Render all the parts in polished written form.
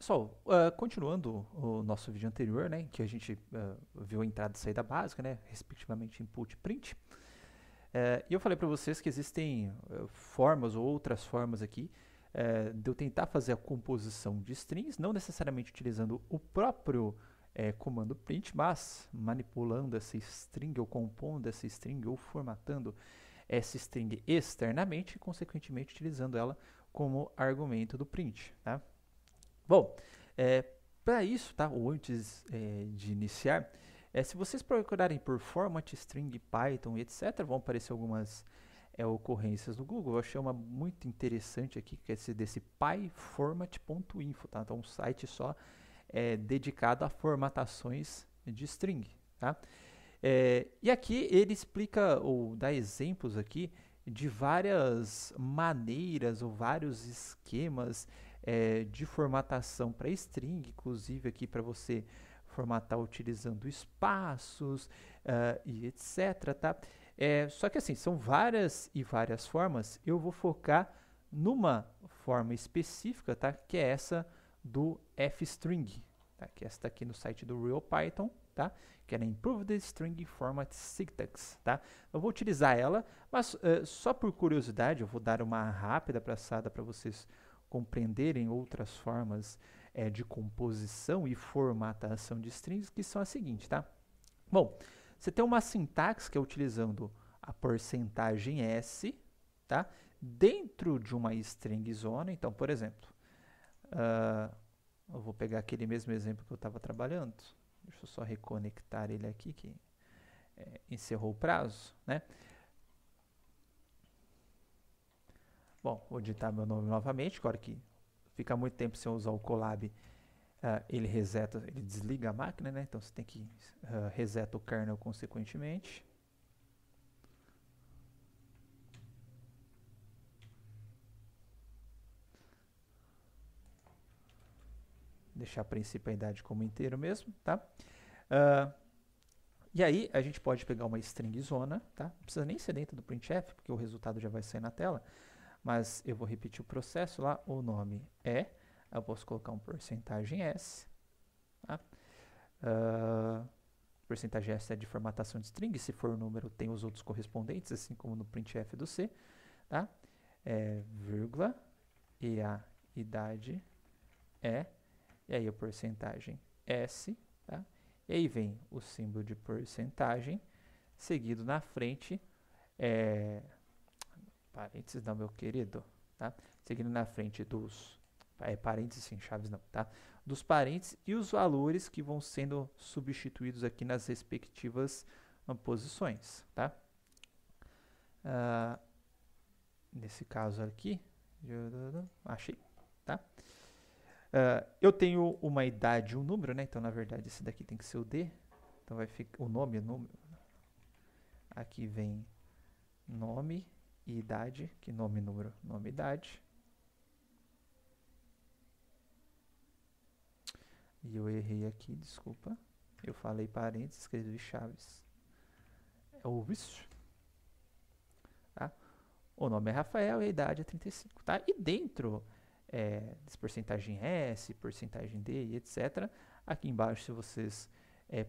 Pessoal, continuando o nosso vídeo anterior, né, que a gente viu a entrada e saída básica, né, respectivamente input e print, e eu falei para vocês que existem formas ou outras formas aqui de eu tentar fazer a composição de strings, não necessariamente utilizando o próprio comando print, mas manipulando essa string ou compondo essa string ou formatando essa string externamente e, consequentemente, utilizando ela como argumento do print, tá? Bom, para isso, tá? Ou antes de iniciar, se vocês procurarem por format, string, Python, etc., vão aparecer algumas ocorrências no Google. Eu achei uma muito interessante aqui, que é esse desse pyformat.info, tá? Então, um site só dedicado a formatações de string, tá? E aqui ele explica ou dá exemplos aqui de várias maneiras ou vários esquemas de formatação para string, inclusive aqui para você formatar utilizando espaços e etc. Tá? Só que assim, são várias e várias formas. Eu vou focar numa forma específica, tá? Que é essa do fstring, tá? Que é esta aqui no site do RealPython, tá? Que é a Improved String Format Syntax, tá? Eu vou utilizar ela, mas só por curiosidade, eu vou dar uma rápida passada para vocês compreenderem outras formas de composição e formatação de strings, que são as seguintes, tá? Bom, você tem uma sintaxe que é utilizando a porcentagem S, tá? Dentro de uma string zona. Então, por exemplo, eu vou pegar aquele mesmo exemplo que eu estava trabalhando. Deixa eu só reconectar ele aqui, que encerrou o prazo, né? Bom, vou digitar meu nome novamente, agora que fica muito tempo sem usar o Colab, ele reseta, ele desliga a máquina, né? Então você tem que reseta o kernel consequentemente. Deixar a principalidade como inteiro mesmo, tá? E aí a gente pode pegar uma string zona, tá? Não precisa nem ser dentro do printf, porque o resultado já vai sair na tela. Mas eu vou repetir o processo lá, o nome eu posso colocar um porcentagem S, tá? Porcentagem S é de formatação de string, se for número tem os outros correspondentes, assim como no printf do C, tá? Vírgula, e a idade e aí a porcentagem S, tá? E aí vem o símbolo de porcentagem, seguido na frente, parênteses não, meu querido, tá? Seguindo na frente dos, parênteses sem chaves não, tá? Dos parênteses e os valores que vão sendo substituídos aqui nas respectivas posições, tá? Nesse caso aqui, achei, tá? Eu tenho uma idade e um número, né? Então, na verdade, esse daqui tem que ser o D. Então, vai ficar o nome, número. Aqui vem nome e idade. Que nome, número, nome, idade. E eu errei aqui, desculpa. Eu falei parênteses, escrevi chaves. É o isso. Tá? O nome é Rafael e a idade é 35, tá? E dentro desse porcentagem S, porcentagem D e etc., aqui embaixo, se vocês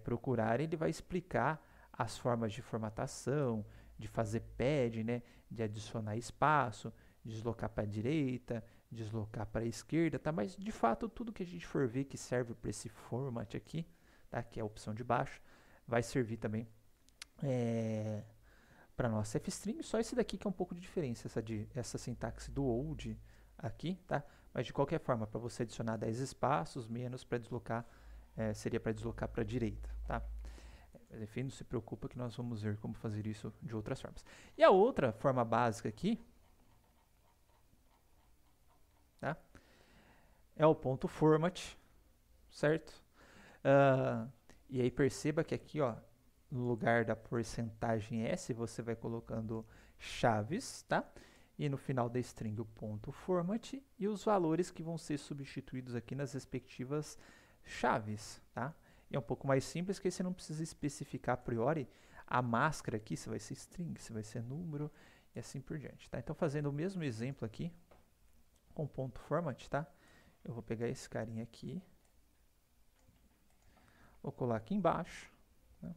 procurarem, ele vai explicar as formas de formatação, de fazer pad, né? De adicionar espaço, deslocar para a direita, deslocar para a esquerda, tá? Mas, de fato, tudo que a gente for ver que serve para esse format aqui, tá? Que é a opção de baixo, vai servir também para nossa fstring, só esse daqui que é um pouco de diferença, essa sintaxe do old aqui, tá? Mas de qualquer forma, para você adicionar 10 espaços, menos para deslocar, seria para deslocar para a direita, tá? Enfim, não se preocupa que nós vamos ver como fazer isso de outras formas. E a outra forma básica aqui, tá? É o ponto format, certo? E aí perceba que aqui, ó, no lugar da porcentagem S, você vai colocando chaves, tá? E no final da string o ponto format e os valores que vão ser substituídos aqui nas respectivas chaves, tá? E é um pouco mais simples que você não precisa especificar a priori a máscara aqui, se vai ser string, se vai ser número e assim por diante, tá? Então fazendo o mesmo exemplo aqui com ponto format, tá? Eu vou pegar esse carinha aqui, vou colar aqui embaixo, né?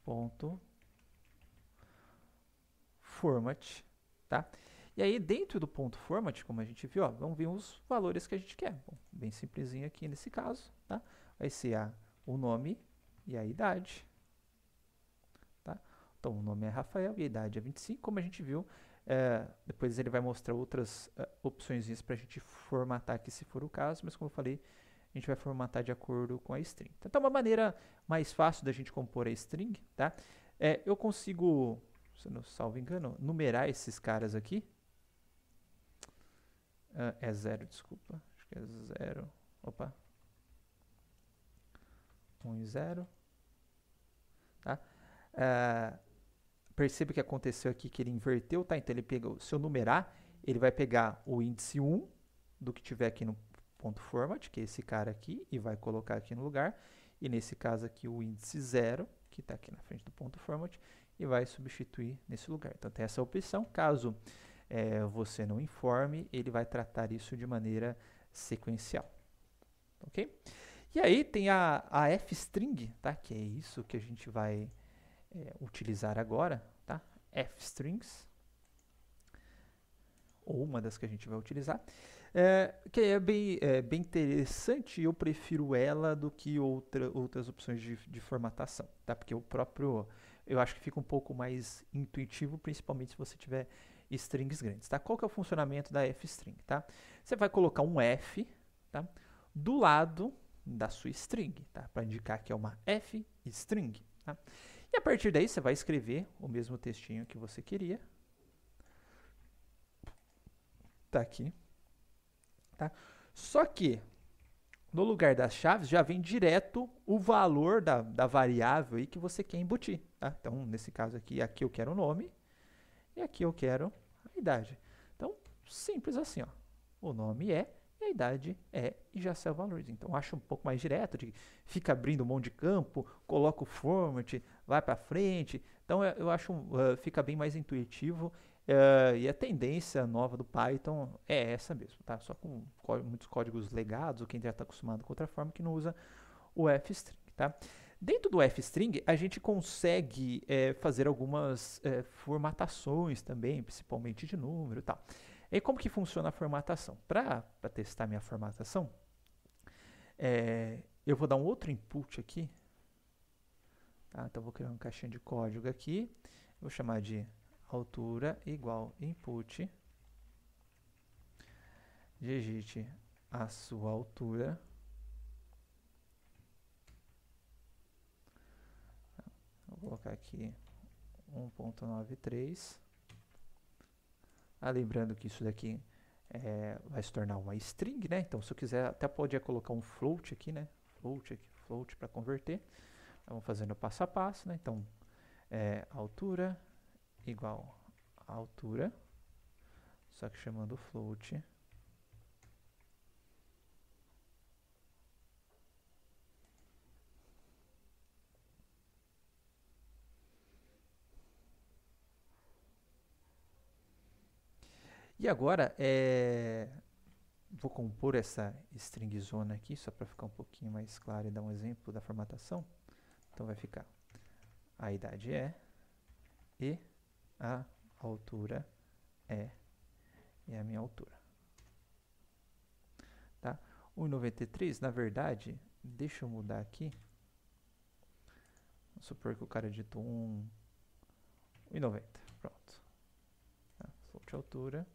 Ponto format, tá? E aí dentro do ponto format, como a gente viu, ó, vão vir os valores que a gente quer. Bom, bem simplesinho aqui nesse caso, tá? Vai ser o nome e a idade, tá? Então o nome é Rafael e a idade é 25, como a gente viu. Depois ele vai mostrar outras opções para a gente formatar aqui se for o caso, mas como eu falei, a gente vai formatar de acordo com a string. Então, uma maneira mais fácil da gente compor a string, tá? Eu consigo, se eu não salvo engano, numerar esses caras aqui. É 0, desculpa. Acho que é 0. Opa. 1 e 0. Tá? Perceba que aconteceu aqui que ele inverteu, tá? Então, ele pegou, se eu numerar, ele vai pegar o índice 1 do que tiver aqui no ponto format, que é esse cara aqui, e vai colocar aqui no lugar. E nesse caso aqui, o índice 0, que está aqui na frente do ponto format, e vai substituir nesse lugar. Então, tem essa opção. Caso você não informe, ele vai tratar isso de maneira sequencial. Ok? E aí tem a fstring, tá? Que é isso que a gente vai utilizar agora, tá? Fstrings, ou uma das que a gente vai utilizar, que é bem interessante. Eu prefiro ela do que outras opções de formatação, tá? Porque eu acho que fica um pouco mais intuitivo, principalmente se você tiver strings grandes, tá? Qual que é o funcionamento da fstring, tá? Você vai colocar um f, tá? Do lado da sua string, tá? Para indicar que é uma fstring, tá? E a partir daí você vai escrever o mesmo textinho que você queria. Tá aqui, tá? Só que no lugar das chaves já vem direto o valor da variável aí que você quer embutir, tá? Então, nesse caso aqui eu quero o nome e aqui eu quero a idade. Então, simples assim, ó. O nome é e a idade é e já sai o valor. Então, acho um pouco mais direto, fica abrindo um monte de campo, coloca o format, vai para frente. Então, eu acho fica bem mais intuitivo. E a tendência nova do Python é essa mesmo, tá? Só com muitos códigos legados, ou quem já está acostumado com outra forma, que não usa o fstring, tá? Dentro do fstring, a gente consegue fazer algumas formatações também, principalmente de número e tal. E como que funciona a formatação? Para testar minha formatação, eu vou dar um outro input aqui, tá? Então, vou criar uma caixinha de código aqui, vou chamar de altura igual input, digite a sua altura, vou colocar aqui 1.93, lembrando que isso daqui vai se tornar uma string, né? Então, se eu quiser, até podia colocar um float aqui, né? Float para converter. Vamos fazendo passo a passo, né? Então, altura igual a altura, só que chamando float. E agora, vou compor essa string zona aqui, só para ficar um pouquinho mais claro e dar um exemplo da formatação. Então, vai ficar a idade e a altura e a minha altura. Tá? 1,93, na verdade, deixa eu mudar aqui. Vamos supor que o cara digitou 1,90. Pronto. Tá? Float altura.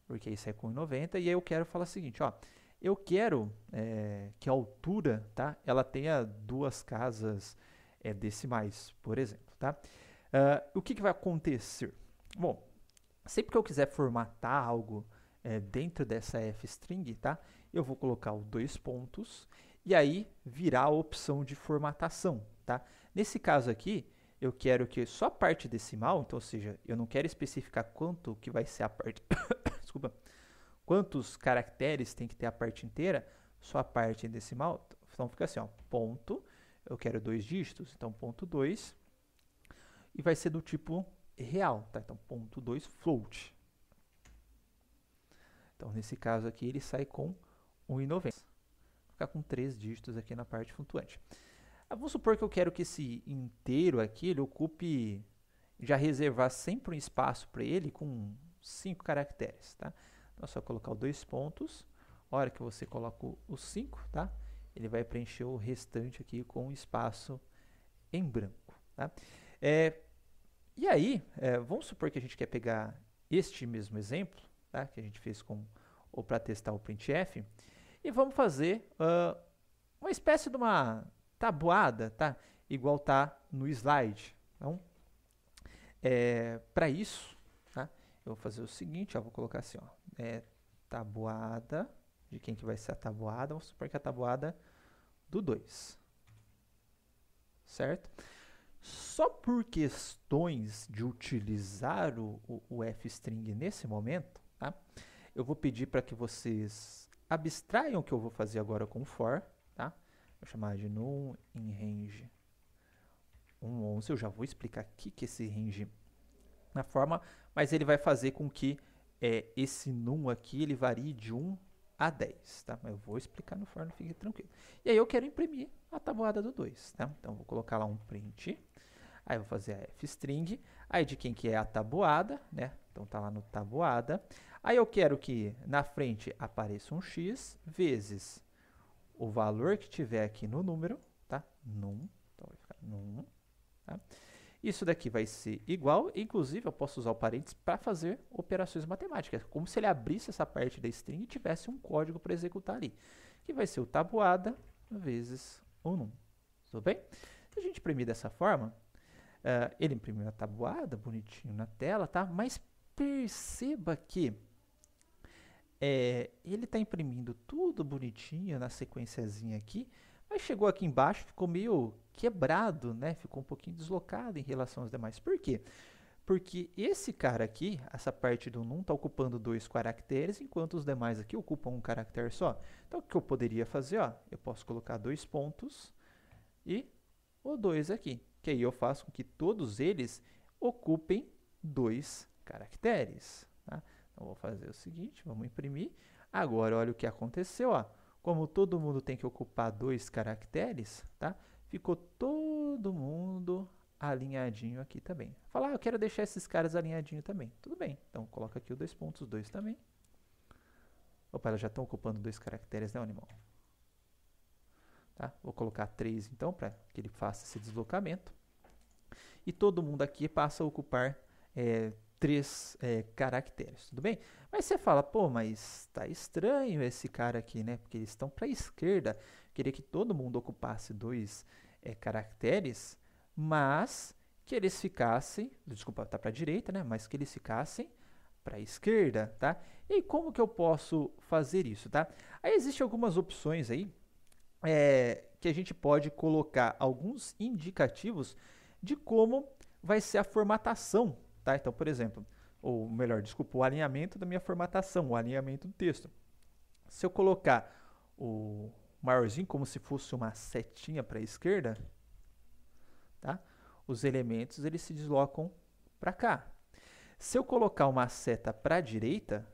Porque isso é com 1,90. E aí eu quero falar o seguinte, ó. Eu quero que a altura, tá? Ela tenha 2 casas decimais, por exemplo, tá? O que vai acontecer? Bom, sempre que eu quiser formatar algo dentro dessa fstring, tá? Eu vou colocar os 2 pontos e aí virar a opção de formatação, tá? Nesse caso aqui, eu quero que só a parte decimal, então, ou seja, eu não quero especificar quanto que vai ser a parte, desculpa, quantos caracteres tem que ter a parte inteira, só a parte decimal. Então fica assim, ó, ponto, eu quero 2 dígitos, então ponto 2, e vai ser do tipo real, tá? Então, ponto 2 float. Então, nesse caso aqui, ele sai com 1,90. Vou ficar com 3 dígitos aqui na parte flutuante. Vamos supor que eu quero que esse inteiro aqui, ele ocupe, já reservar sempre um espaço para ele com 5 caracteres, tá? Então, é só colocar os 2 pontos. A hora que você coloca os 5, tá? Ele vai preencher o restante aqui com um espaço em branco, tá? E aí, vamos supor que a gente quer pegar este mesmo exemplo, tá? Que a gente fez ou para testar o printf, e vamos fazer uma espécie de uma tabuada, tá? Igual tá no slide. Então, para isso, tá? Eu vou fazer o seguinte, ó, vou colocar assim, ó, tabuada, de quem que vai ser a tabuada? Vamos supor que é a tabuada do 2, certo? Só por questões de utilizar o fstring nesse momento, tá? Eu vou pedir para que vocês abstraiam o que eu vou fazer agora com o for, tá? Vou chamar de num in range 11. Eu já vou explicar aqui que esse range na forma, mas ele vai fazer com que esse num aqui ele varie de 1 a 10, tá? Mas eu vou explicar no for, não fique tranquilo. E aí eu quero imprimir a tabuada do 2, tá? Então, eu vou colocar lá um print, aí eu vou fazer a fstring, aí de quem que é a tabuada, né? Então, tá lá no tabuada. Aí eu quero que na frente apareça um x vezes o valor que tiver aqui no número, tá? Num, então vai ficar num, tá? Isso daqui vai ser igual, inclusive eu posso usar o parênteses para fazer operações matemáticas, como se ele abrisse essa parte da string e tivesse um código para executar ali, que vai ser o tabuada vezes o num, tudo bem? Se a gente imprimir dessa forma, ele imprimiu a tabuada, bonitinho na tela, tá? Mas perceba que ele está imprimindo tudo bonitinho na sequenciazinha aqui, mas chegou aqui embaixo, ficou meio quebrado, né? Ficou um pouquinho deslocado em relação aos demais. Por quê? Porque esse cara aqui, essa parte do num, está ocupando 2 caracteres, enquanto os demais aqui ocupam um caractere só. Então, o que eu poderia fazer? Ó, eu posso colocar 2 pontos e o 2 aqui, que aí eu faço com que todos eles ocupem 2 caracteres. Tá? Então, vou fazer o seguinte, vamos imprimir. Agora, olha o que aconteceu, ó. Como todo mundo tem que ocupar 2 caracteres, tá? Ficou todo mundo alinhadinho aqui também. Falar, eu quero deixar esses caras alinhadinhos também. Tudo bem. Então, coloca aqui os 2 pontos, 2 também. Opa, elas já estão ocupando 2 caracteres, né, animal? Tá? Vou colocar 3, então, para que ele faça esse deslocamento. E todo mundo aqui passa a ocupar 3 caracteres, tudo bem? Mas você fala, pô, mas tá estranho esse cara aqui, né? Porque eles estão para a esquerda. Queria que todo mundo ocupasse 2 caracteres, mas que eles ficassem, desculpa, tá para a direita, né? Mas que eles ficassem para a esquerda, tá? E como que eu posso fazer isso, tá? Aí existem algumas opções aí que a gente pode colocar alguns indicativos de como vai ser a formatação, tá? Então, por exemplo, ou melhor, desculpa, o alinhamento da minha formatação, o alinhamento do texto. Se eu colocar o maiorzinho como se fosse uma setinha para a esquerda, tá? Os elementos eles se deslocam para cá. Se eu colocar uma seta para a direita,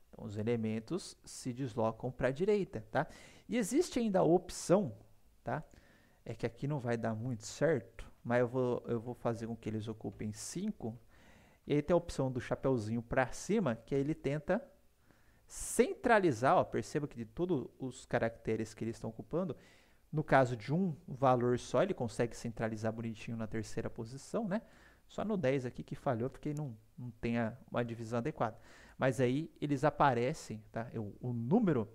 então os elementos se deslocam para a direita, tá? E existe ainda a opção, tá? É que aqui não vai dar muito certo, mas eu vou fazer com que eles ocupem 5. E aí tem a opção do chapeuzinho para cima, que aí ele tenta centralizar, ó, perceba que de todos os caracteres que eles estão ocupando, no caso de um valor só, ele consegue centralizar bonitinho na terceira posição, né? Só no 10 aqui que falhou, porque não tem uma divisão adequada. Mas aí eles aparecem, tá? O número,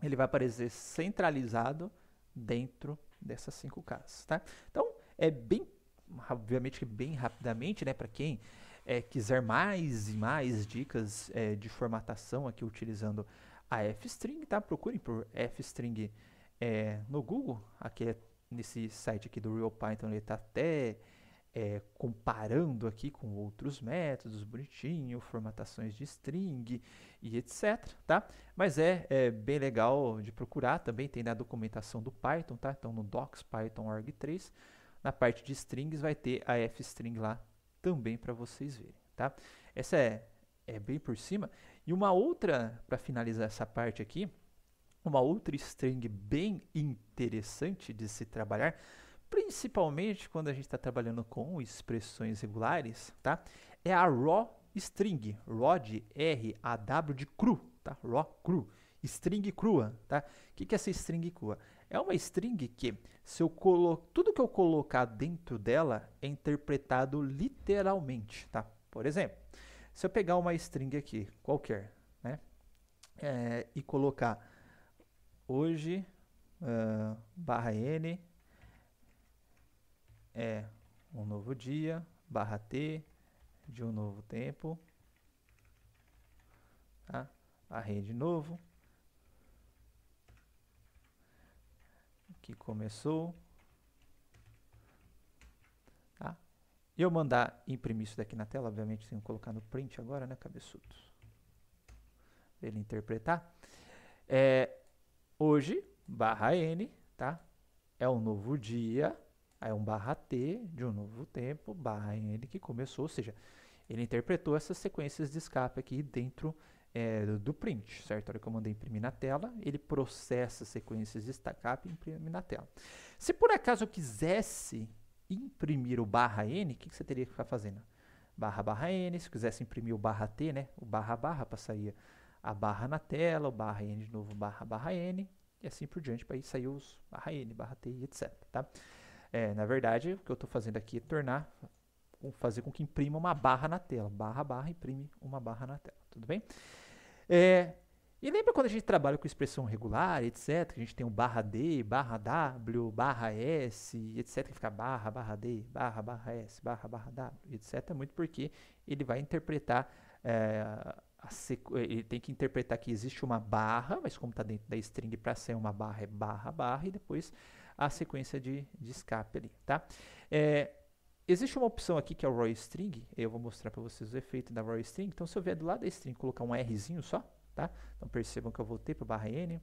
ele vai aparecer centralizado dentro dessas 5 casas, tá? Então, obviamente que bem rapidamente, né, para quem quiser mais e mais dicas de formatação aqui utilizando a fstring, tá? Procurem por fstring no Google, aqui nesse site aqui do RealPython, ele está até comparando aqui com outros métodos, bonitinho, formatações de string e etc, tá? Mas é bem legal de procurar, também tem na documentação do Python, tá? Então no docs python org 3, na parte de strings vai ter a fstring lá também para vocês verem, tá? Essa é bem por cima. E uma outra, para finalizar essa parte aqui, uma outra string bem interessante de se trabalhar, principalmente quando a gente está trabalhando com expressões regulares, tá? É a raw string, raw de R-A-W de cru, tá? Raw, cru, string crua, tá? O que é essa string crua? É uma string que, se eu tudo que eu colocar dentro dela é interpretado literalmente, tá? Por exemplo, se eu pegar uma string aqui, qualquer, né? E colocar hoje, barra N, é um novo dia, barra T, de um novo tempo, tá? Barra E de novo, que começou, tá? E eu mandar imprimir isso daqui na tela, obviamente tenho que colocar no print agora, né, cabeçudo? Pra ele interpretar. Hoje, barra N, tá? É um novo dia, aí um barra T de um novo tempo, barra N que começou, ou seja, ele interpretou essas sequências de escape aqui dentro do print, certo? A hora que eu mandei imprimir na tela, ele processa sequências de escape e imprime na tela. Se por acaso eu quisesse imprimir o barra N, o que você teria que ficar fazendo? Barra N, se quisesse imprimir o barra T, né? O barra passaria a barra na tela, o barra N de novo, barra N, e assim por diante, para aí sair os barra N, barra T e etc, tá? Na verdade, o que eu estou fazendo aqui é fazer com que imprima uma barra na tela. Barra, imprime uma barra na tela, tudo bem? E lembra quando a gente trabalha com expressão regular, etc, que a gente tem o barra D, barra W, barra S, etc, que fica barra D, barra S, barra W, etc, muito porque ele vai interpretar ele tem que interpretar que existe uma barra, mas como está dentro da string, para ser uma barra é barra, e depois a sequência de escape ali, tá? Existe uma opção aqui que é o raw string, eu vou mostrar para vocês o efeito da raw string. Então, se eu vier do lado da string colocar um Rzinho só, tá? Então, percebam que eu voltei para o barra N,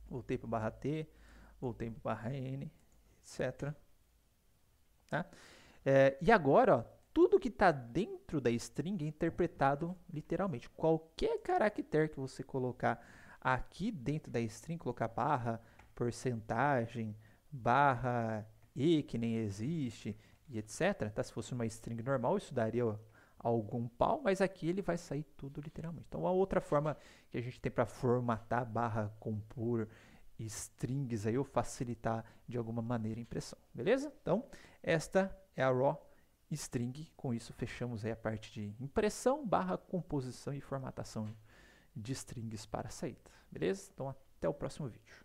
voltei para o barra T, voltei para o barra N, etc. Tá? E agora, ó, tudo que está dentro da string é interpretado literalmente. Qualquer caractere que você colocar aqui dentro da string, colocar barra, porcentagem, barra e que nem existe, e etc. Tá? Se fosse uma string normal, isso daria algum pau, mas aqui ele vai sair tudo literalmente. Então, a outra forma que a gente tem para formatar, barra, compor strings aí, ou facilitar de alguma maneira a impressão, beleza? Então, esta é a raw string. Com isso, fechamos aí a parte de impressão, barra, composição e formatação de strings para saída, beleza? Então, até o próximo vídeo.